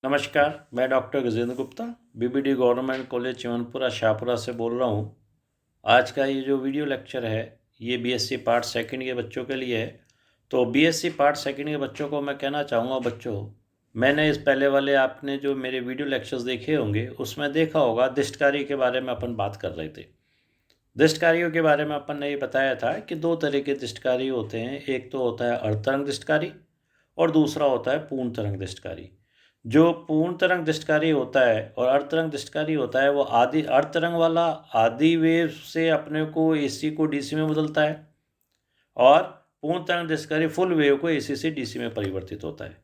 नमस्कार, मैं doctor Gajendra Gupta BBD government college Chimanpura Shahpura से बोल रहा हूँ। आज का ये जो वीडियो लेक्चर है ये बीएससी पार्ट सेकंड के बच्चों के लिए है। तो बीएससी पार्ट सेकंड के बच्चों को मैं कहना चाहूँगा, बच्चों मैंने इस पहले वाले आपने जो मेरे वीडियो लेक्चर्स देखे होंगे उसमें देखा होगा दृष्टकारी के बारे में अपन बात कर रहे थे। दृष्टकारियों के बारे में अपन ने ये बताया था कि दो तरह के दृष्टकारी होते हैं, एक तो होता है अर्धतरंग दृष्टकारी और दूसरा होता है पूर्ण तरंग दृष्टकारी। जो पूर्ण तरंग दृष्टकारी होता है और अर्धतरंग दृष्टकारी होता है वो आदि अर्धतरंग वाला आदि वेव से अपने को एसी को डीसी में बदलता है और पूर्ण तरंग दृष्टकारी फुल वेव को एसी से डीसी में परिवर्तित होता है।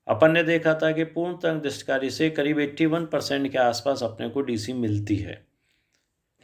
अपन ने देखा था कि पूर्ण तरंग दृष्टकारी से करीब 81% के आसपास अपने को डीसी मिलती है,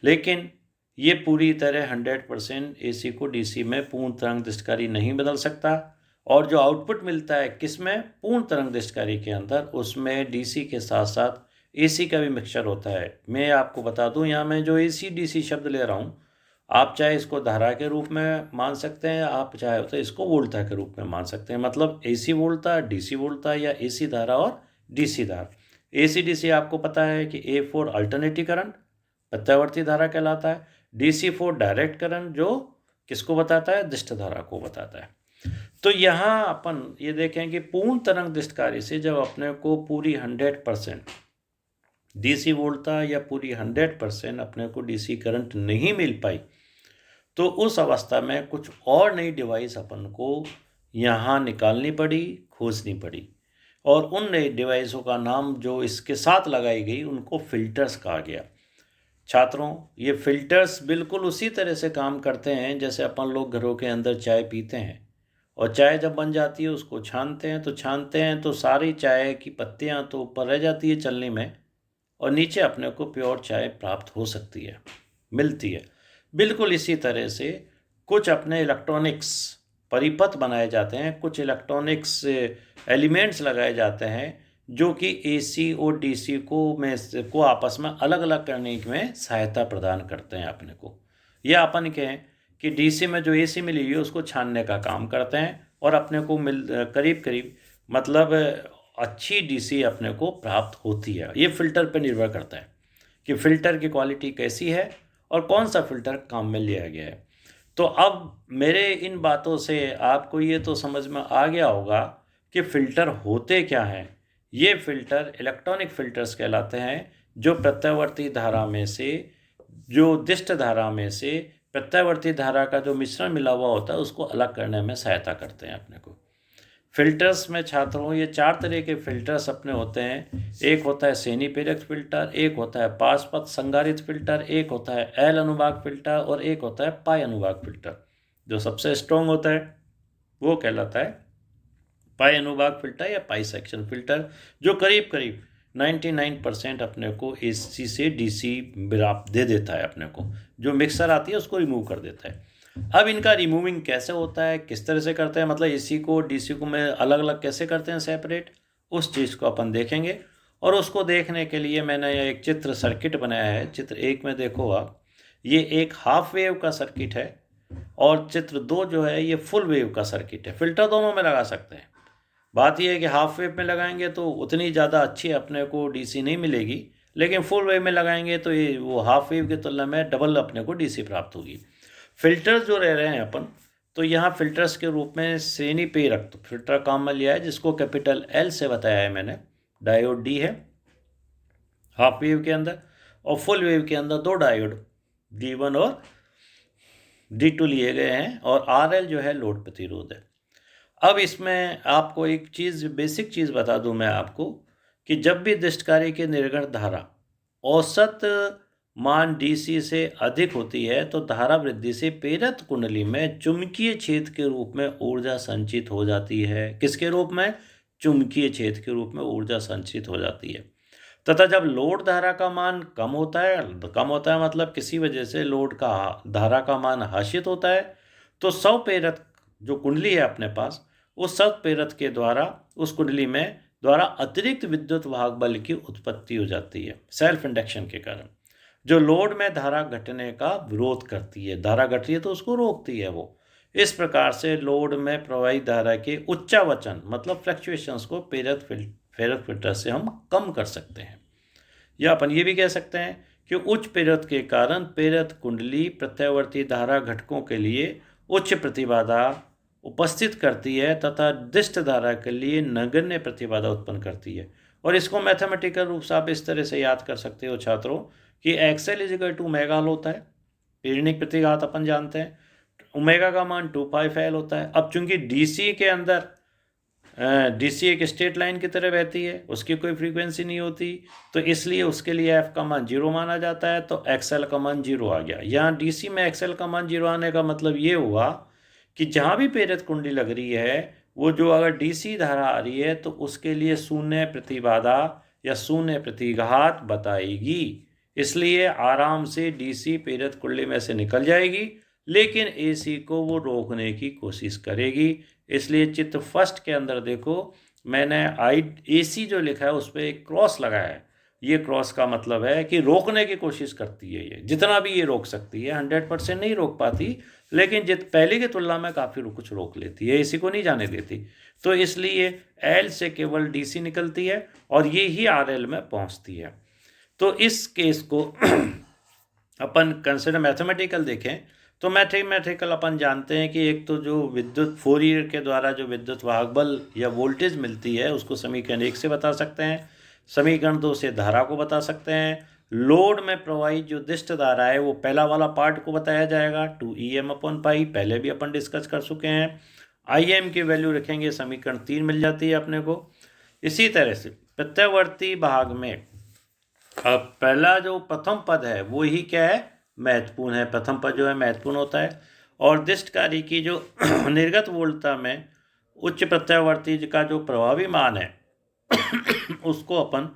लेकिन ये पूरी तरह 100% एसी को डीसी में पूर्ण तरंग दृष्टकारी नहीं बदल सकता। और जो आउटपुट मिलता है किसमें, पूर्ण तरंग दृष्टकारी के अंदर, उसमें डीसी के साथ साथ एसी का भी मिक्सचर होता है। मैं आपको बता दूं, यहाँ मैं जो एसी डीसी शब्द ले रहा हूँ, आप चाहे इसको धारा के रूप में मान सकते हैं, आप चाहे तो इसको वोल्टा के रूप में मान सकते हैं। मतलब एसी वोल्टा, डीसी वोल्टा या एसी धारा और डीसी धारा। एसी डीसी आपको पता है कि ए फॉर अल्टरनेटिव करंट, प्रत्यावर्ती धारा कहलाता है। डीसी फॉर डायरेक्ट करंट, जो किसको बताता है, दृष्ट धारा को बताता है। तो यहाँ अपन ये देखें कि पूर्ण तरंग दृष्टकारी से जब अपने को पूरी 100% डीसी वोल्टा या पूरी 100% अपने को डीसी करंट नहीं मिल पाई, तो उस अवस्था में कुछ और नई डिवाइस अपन को यहाँ निकालनी पड़ी, खोजनी पड़ी। और उन नई डिवाइसों का नाम जो इसके साथ लगाई गई उनको फिल्टर्स कहा गया। छात्रों, ये फिल्टर्स बिल्कुल उसी तरह से काम करते हैं जैसे अपन लोग घरों के अंदर चाय पीते हैं और चाय जब बन जाती है उसको छानते हैं तो सारी चाय की पत्तियां तो ऊपर रह जाती है चलनी में और नीचे अपने को प्योर चाय प्राप्त हो सकती है, मिलती है। बिल्कुल इसी तरह से कुछ अपने इलेक्ट्रॉनिक्स परिपथ बनाए जाते हैं, कुछ इलेक्ट्रॉनिक्स एलिमेंट्स लगाए जाते हैं जो कि एसी और डीसी को आपस में अलग अलग करने में सहायता प्रदान करते हैं अपने को। यह अपन कहें कि डीसी में जो एसी मिली हुई है उसको छानने का काम करते हैं और अपने को करीब करीब मतलब अच्छी डीसी अपने को प्राप्त होती है। ये फिल्टर पर निर्भर करता है कि फ़िल्टर की क्वालिटी कैसी है और कौन सा फ़िल्टर काम में लिया गया है। तो अब मेरे इन बातों से आपको ये तो समझ में आ गया होगा कि फ़िल्टर होते क्या हैं। ये फ़िल्टर इलेक्ट्रॉनिक फ़िल्टर्स कहलाते हैं, जो प्रत्यावर्ती धारा में से, जो दिष्ट धारा में से प्रत्यावर्ती धारा का जो मिश्रण मिला हुआ होता है उसको अलग करने में सहायता करते हैं अपने को। फिल्टर्स में छात्रों ये 4 तरह के फिल्टर्स अपने होते हैं। एक होता है सेनी प्रेरक फिल्टर, एक होता है पार्श्वपथ संधारित फिल्टर, एक होता है एल अनुभाग फिल्टर और एक होता है पाई अनुभाग फिल्टर। जो सबसे स्ट्रॉन्ग होता है वो कहलाता है पाई अनुभाग फिल्टर या पाई सेक्शन फिल्टर, जो करीब करीब 99% अपने को एसी से डीसी दे देता है। अपने को जो मिक्सर आती है उसको रिमूव कर देता है। अब इनका रिमूविंग कैसे होता है, किस तरह से करते हैं, मतलब एसी को डीसी को में अलग अलग कैसे करते हैं सेपरेट, उस चीज़ को अपन देखेंगे। और उसको देखने के लिए मैंने एक चित्र सर्किट बनाया है। चित्र 1 में देखो आप, ये एक हाफ वेव का सर्किट है और चित्र 2 जो है ये फुल वेव का सर्किट है। फिल्टर दोनों में लगा सकते हैं। बात यह है कि हाफ वेव में लगाएंगे तो उतनी ज़्यादा अच्छी अपने को डीसी नहीं मिलेगी, लेकिन फुल वेव में लगाएंगे तो ये वो हाफ वेव की तुलना में डबल अपने को डीसी प्राप्त होगी। फिल्टर्स जो रह रहे हैं अपन, तो यहाँ फिल्टर्स के रूप में श्रेणी पे रक्त फिल्टर काम में लिया है, जिसको कैपिटल एल से बताया है मैंने। डायोड डी है हाफ वेव के अंदर और फुल वेव के अंदर 2 डायोड D1 और D2 लिए गए हैं और RL जो है लोड प्रतिरोध है। अब इसमें आपको एक चीज़, बेसिक चीज़ बता दूं मैं आपको कि जब भी दृष्टकारी की निर्गत धारा औसत मान डीसी से अधिक होती है तो धारा वृद्धि से प्रेरक कुंडली में चुंबकीय क्षेत्र के रूप में ऊर्जा संचित हो जाती है। किसके रूप में? चुंबकीय क्षेत्र के रूप में ऊर्जा संचित हो जाती है। तथा जब लोड धारा का मान कम होता है मतलब किसी वजह से लोड का धारा का मान हाशित होता है, तो स्व प्रेरक जो कुंडली है अपने पास, उस स्व प्रेरक के द्वारा उस कुंडली में द्वारा अतिरिक्त विद्युत वाहक बल की उत्पत्ति हो जाती है सेल्फ इंडक्शन के कारण, जो लोड में धारा घटने का विरोध करती है। धारा घट रही है तो उसको रोकती है वो। इस प्रकार से लोड में प्रवाहित धारा के उच्चावचन मतलब फ्लक्चुएशंस को प्रेरक प्रेरक फिल्टर से हम कम कर सकते हैं। या अपन ये भी कह सकते हैं कि उच्च प्रेरक के कारण प्रेरक कुंडली प्रत्यावर्ती धारा घटकों के लिए उच्च प्रतिबाधा उपस्थित करती है तथा दिष्ट धारा के लिए नगण्य प्रतिबाधा उत्पन्न करती है। और इसको मैथमेटिकल रूप से आप इस तरह से याद कर सकते हो छात्रों कि एक्सएल इजिकल टू ओमेगा होता है, प्रेरणिक प्रतिघात अपन जानते हैं, ओमेगा का मान 2π होता है। अब चूंकि डीसी के अंदर डीसी एक स्ट्रेट लाइन की तरह बहती है, उसकी कोई फ्रीक्वेंसी नहीं होती, तो इसलिए उसके लिए एफ का मान 0 माना जाता है, तो एक्सएल का मान 0 आ गया। यहाँ डीसी में एक्सएल का मान 0 आने का मतलब ये हुआ कि जहाँ भी प्रेरित कुंडली लग रही है वो जो अगर डीसी धारा आ रही है तो उसके लिए शून्य प्रतिबाधा या शून्य प्रतिघात बताएगी। इसलिए आराम से डीसी प्रेरित कुंडली में से निकल जाएगी, लेकिन एसी को वो रोकने की कोशिश करेगी। इसलिए चित्र फर्स्ट के अंदर देखो मैंने एसी जो लिखा है उस पर एक क्रॉस लगाया है। ये क्रॉस का मतलब है कि रोकने की कोशिश करती है, ये जितना भी ये रोक सकती है, 100% नहीं रोक पाती, लेकिन पहले की तुलना में काफ़ी कुछ रोक लेती है, एसी को नहीं जाने देती। तो इसलिए एल से केवल डीसी निकलती है और ये ही आरएल में पहुंचती है। तो इस केस को अपन कंसिडर मैथमेटिकल देखें तो मैथमेटिकल अपन जानते हैं कि एक तो जो विद्युत फोरियर के द्वारा जो विद्युत वाहक बल या वोल्टेज मिलती है उसको समीकरण 1 से बता सकते हैं, समीकरण 2 से धारा को बता सकते हैं, लोड में प्रवाहित जो दिष्ट धारा है वो पहला वाला पार्ट को बताया जाएगा 2Em/π, पहले भी अपन डिस्कस कर चुके हैं। Im की वैल्यू रखेंगे, समीकरण 3 मिल जाती है अपने को। इसी तरह से प्रत्यावर्ती भाग में अब पहला जो प्रथम पद है वो ही क्या है, महत्वपूर्ण है। प्रथम पद जो है महत्वपूर्ण होता है। और दिष्टकारी की जो निर्गत वोल्टता में उच्च प्रत्यावर्ती का जो प्रभावी मान है उसको अपन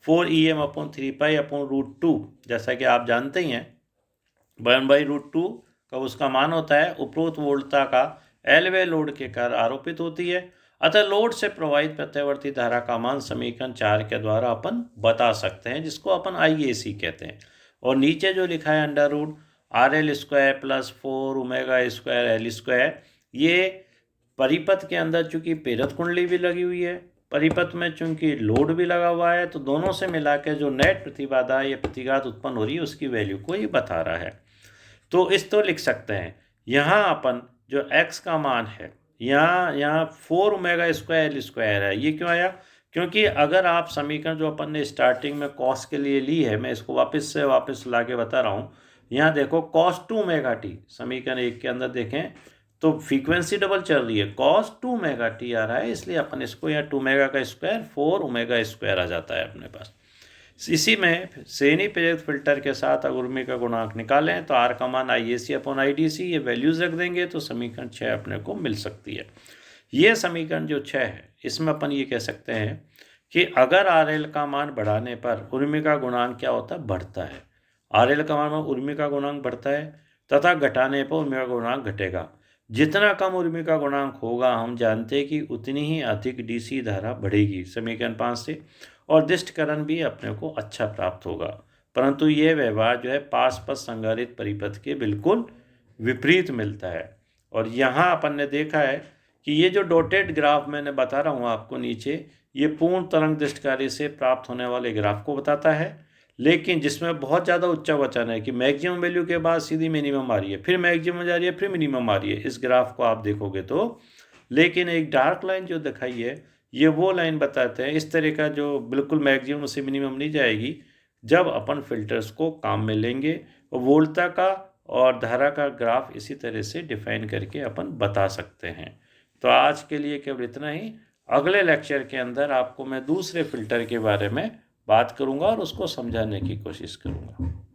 4Em/3π/√2 जैसा कि आप जानते ही हैं 1/√2 का उसका मान होता है, उपरोक्त वोल्टता का एलवे लोड के कारण आरोपित होती है। अतः लोड से प्रवाहित प्रत्यावर्ती धारा का मान समीकरण 4 के द्वारा अपन बता सकते हैं, जिसको अपन IAC कहते हैं। और नीचे जो लिखा है √RL² + 4ω²L², ये परिपथ के अंदर चूंकि प्रेरक कुंडली भी लगी हुई है, परिपथ में चूंकि लोड भी लगा हुआ है, तो दोनों से मिला के जो नेट प्रतिबाधा या प्रतिघात उत्पन्न हो रही है उसकी वैल्यू को ये बता रहा है। तो इस तो लिख सकते हैं यहाँ अपन जो x का मान है यहाँ 4ω²L² है। ये क्यों आया, क्योंकि अगर आप समीकरण जो अपन ने स्टार्टिंग में कॉस के लिए ली है, मैं इसको वापस ला के बता रहा हूँ। यहाँ देखो cos 2ωt समीकरण 1 के अंदर देखें तो फ्रीक्वेंसी डबल चल रही है, cos 2ωt आ रहा है, इसलिए अपन इसको यहाँ 2ω² 4ω² आ जाता है अपने पास। इसी में श्रेणी प्रेरित फिल्टर के साथ अगर उर्मी का गुणांक निकालें तो आर का मान IAC/IDC ये वैल्यूज रख देंगे तो समीकरण 6 अपने को मिल सकती है। ये समीकरण जो 6 है इसमें अपन ये कह सकते हैं कि अगर RL का मान बढ़ाने पर उर्मी का गुणांक क्या होता है, बढ़ता है। RL का मान उर्मी का गुणांक बढ़ता है तथा घटाने पर उर्मी का गुणांक घटेगा। जितना कम उर्मी का गुणांक होगा हम जानते हैं कि उतनी ही अधिक DC धारा बढ़ेगी, समीकरण 5 से, और दिष्टकरण भी अपने को अच्छा प्राप्त होगा। परंतु ये व्यवहार जो है पारस्पर संधारित परिपथ के बिल्कुल विपरीत मिलता है। और यहाँ अपन ने देखा है कि ये जो डॉटेड ग्राफ मैंने बता रहा हूँ आपको नीचे, ये पूर्ण तरंग दिष्टकारी से प्राप्त होने वाले ग्राफ को बताता है, लेकिन जिसमें बहुत ज़्यादा उच्च वचन है कि मैक्सिमम वैल्यू के बाद सीधी मिनिमम आ रही है, फिर मैक्सिमम जा रही है, फिर मिनिमम आ रही है। इस ग्राफ को आप देखोगे तो, लेकिन एक डार्क लाइन जो दिखाई है ये वो लाइन बताते हैं इस तरह का जो बिल्कुल मैक्सिमम से मिनिमम नहीं जाएगी, जब अपन फिल्टर्स को काम में लेंगे। और वोल्टता का और धारा का ग्राफ इसी तरह से डिफाइन करके अपन बता सकते हैं। तो आज के लिए केवल इतना ही। अगले लेक्चर के अंदर आपको मैं दूसरे फिल्टर के बारे में बात करूंगा और उसको समझाने की कोशिश करूंगा।